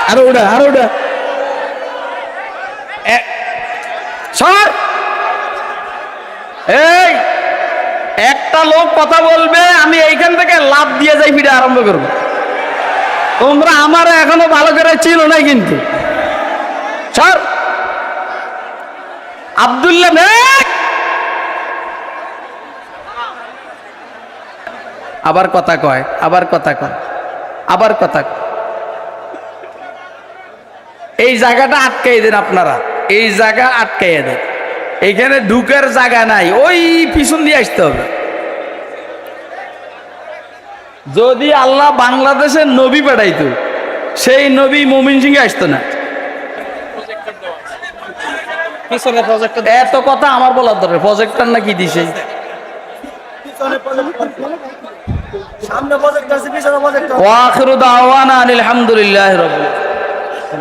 আরো ওটা আরো ওটা সর। এই একটা লোক কথা বলবে, আমি এইখান থেকে লাভ দিয়ে যাই ফিরে আরম্ভ করবো। তোমরা আমার এখনো ভালো করে চিনো নাই কিন্তু। সর আব্দুল্লাহ আবার কথা কয়, আবার কথা কয়, আবার কথা কয়। এই জায়গাটা আটকাই দেন আপনারা, এই জায়গা আটকাই দেন। এইখানে ঢুকার জায়গা নাই, ওই পিছন দিয়ে আসতে হবে। যদি আল্লাহ বাংলাদেশের নবী পাঠাইতো, সেই নবী মুমিন সিংহে আসতো না। এত কথা আমার বলার দরকার। প্রজেক্টর না কি দিছে? ওয়াখিরু দাওয়ানা আলহামদুলিল্লাহি রাব্বিল আলামিন।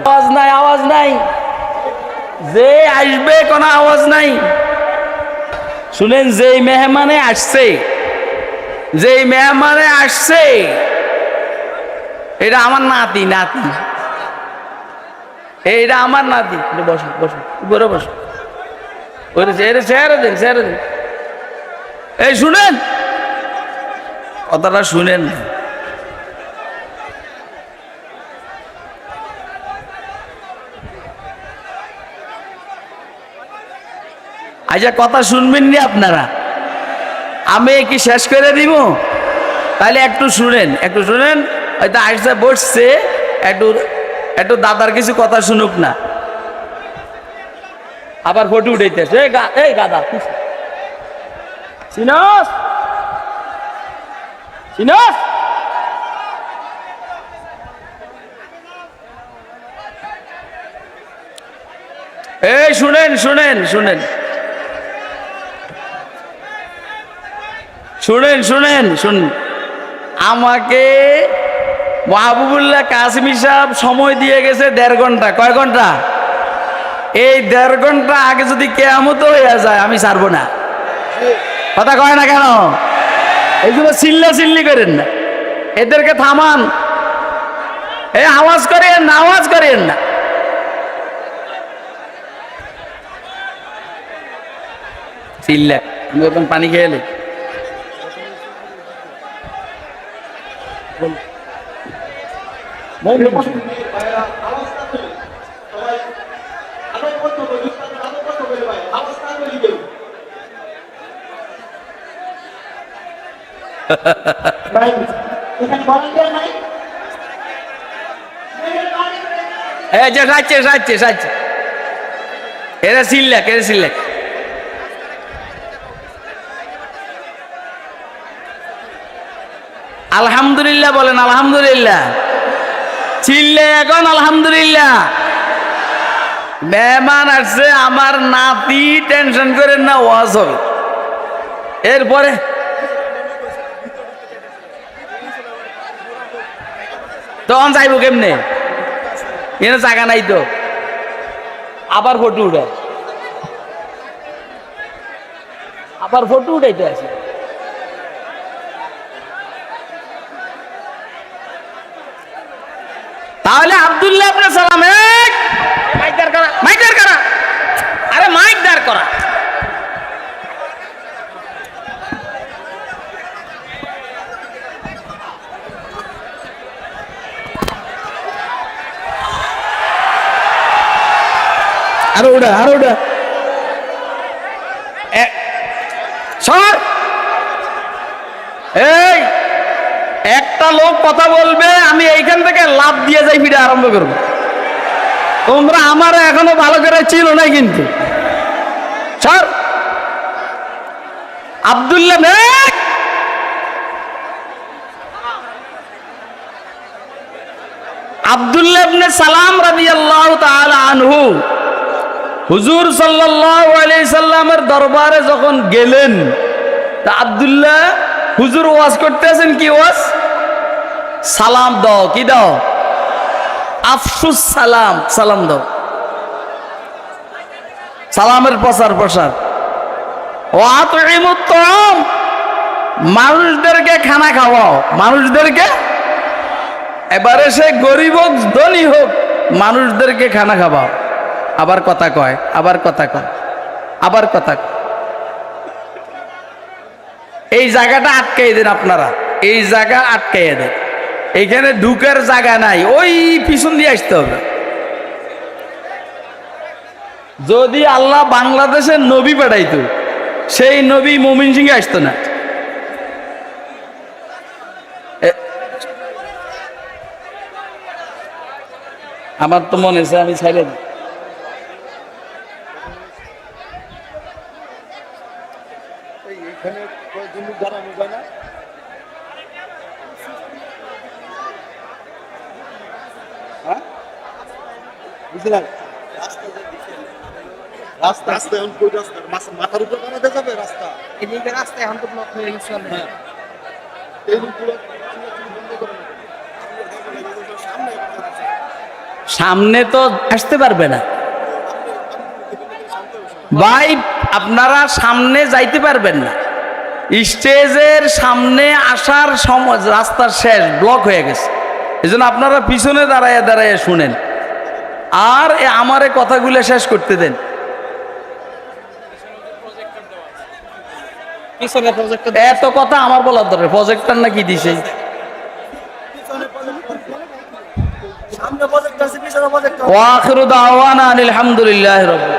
আওয়াজ নাই, আওয়াজ নাই, যে আসবে কোনো আওয়াজ নাই। শুনেন, যেই মেহমানে আসছে, যেই মেহমানে আসছে, এটা আমার নাতি, নাতি, এইটা আমার নাতি। বসো বসো, উপরে বসো। ছেড়ে দেন, ছেড়ে দেন। এই শুনেন, কথাটা শুনেন। আচ্ছা, কথা শুনবেন নি আপনারা? আমি কি শেষ করে দিব? তাহলে একটু শুনেন, একটু শুনেন। হয়তো আসছে বসছে, একটু একটু দাদার কিছু কথা শুনুক না। আবার ফটো উঠাইতেছে। এই গাদা চিনস, চিনস? এই শুনেন, শুনেন, শুনেন, শুনেন, শুনেন, শুনেন। আমাকে মাহবুবুল্লাহ কাসিমি সাহেব সময় দিয়ে গেছে 1.5 ঘন্টা। কয় ঘন্টা? এই 1.5 ঘন্টা আগে যদি কেয়ামত হইয়া যায়, আমি ছাড়বো না। কথা কয় না কেন? এইগুলো চিল্লা চিল্লি করেন না, এদেরকে থামান। এই আওয়াজ করেন না, আওয়াজ করেন না। চিল্লা, আমি এখন পানি খেয়ে এলি। এরা চিল্লাক, এরা চিল্লাক। আলহামদুলিল্লাহ বলেন, আলহামদুলিল্লাহ। চিল্লে এখন আলহামদুলিল্লাহ। মেহমান আসছে আমার নাতি, টেনশন করেন না, ওয়াজ হবে। এরপরে তখন যাইব কেমনে? এনে জায়গা নাই তো। আবার ফটো উঠায়, আবার ফটো উঠাইতে আছে। তাহলে আব্দুল্লাহ ইবনে সালাম, মাইক দাঁড় করা, মাইক দাঁড় করা, আরে মাইক দাঁড় করা। আরো ওটা আরো ওটা সর। এই একটা লোক কথা বলবে, আমি এইখান থেকে লাভ দিয়ে যাই ফিরে আরম্ভ করবো। তোমরা আমার এখনো ভালো করে চিনো নাই কিন্তু। সর আব্দুল্লাহ আব্দুল্লাহ ইবনে সালাম রাদিয়াল্লাহু তাআলা আনহু হুজুর সাল্লাল্লাহু আলাইহি সাল্লামের দরবারে যখন গেলেন, তা আব্দুল্লাহ হুজুর ওয়াজ করতেছেন। কি ওয়াজ? সালাম দাও। কি দাও? আফসুস সালাম, সালাম দাও। সালামের প্রচার প্রসার। ওয়াতুইমুত তাআম, মানুষদেরকে খানা খাওয়াও, মানুষদেরকে। এবারে সে গরিব হোক ধনী হোক, মানুষদেরকে খানা খাওয়াও, আবার কথা কয়, আবার কথা কয়, আবার কথা কয়। এই জায়গাটা আটকাই দেন আপনারা, এই জায়গা আটকাইয়া দেন। এইখানে ঢুকার জায়গা নাই, ওই পিছন দিয়ে আসতে হবে। যদি আল্লাহ বাংলাদেশের নবী পাঠাইতো, সেই নবী ময়মনসিংহে আসতো না। আমার তো মনে হচ্ছে আমি ছাইলে দিই। মাথার উপরে বানাতে যাবে রাস্তা, এদিকে রাস্তা এখন তো ব্লক হয়ে গেছে already। সামনে তো আসতে পারবে না ভাই, আপনারা সামনে যাইতে পারবেন না। স্টেজের সামনে আসার সময় রাস্তার শেষ ব্লক হয়ে গেছে। এই জন্য আপনারা পিছনে দাঁড়ায় দাঁড়ায় শুনেন, আর আমার এই কথাগুলো শেষ করতে দেন। পিছনে প্রজেক্টর এত কথা আমার বলার দরকার, প্রজেক্টর নাকি দিছে। সামনে প্রজেক্ট আছে, পিছনে প্রজেক্ট। ওয়া আখিরু দাওয়ানা আনিল হামদুলিল্লাহি রাব্বিল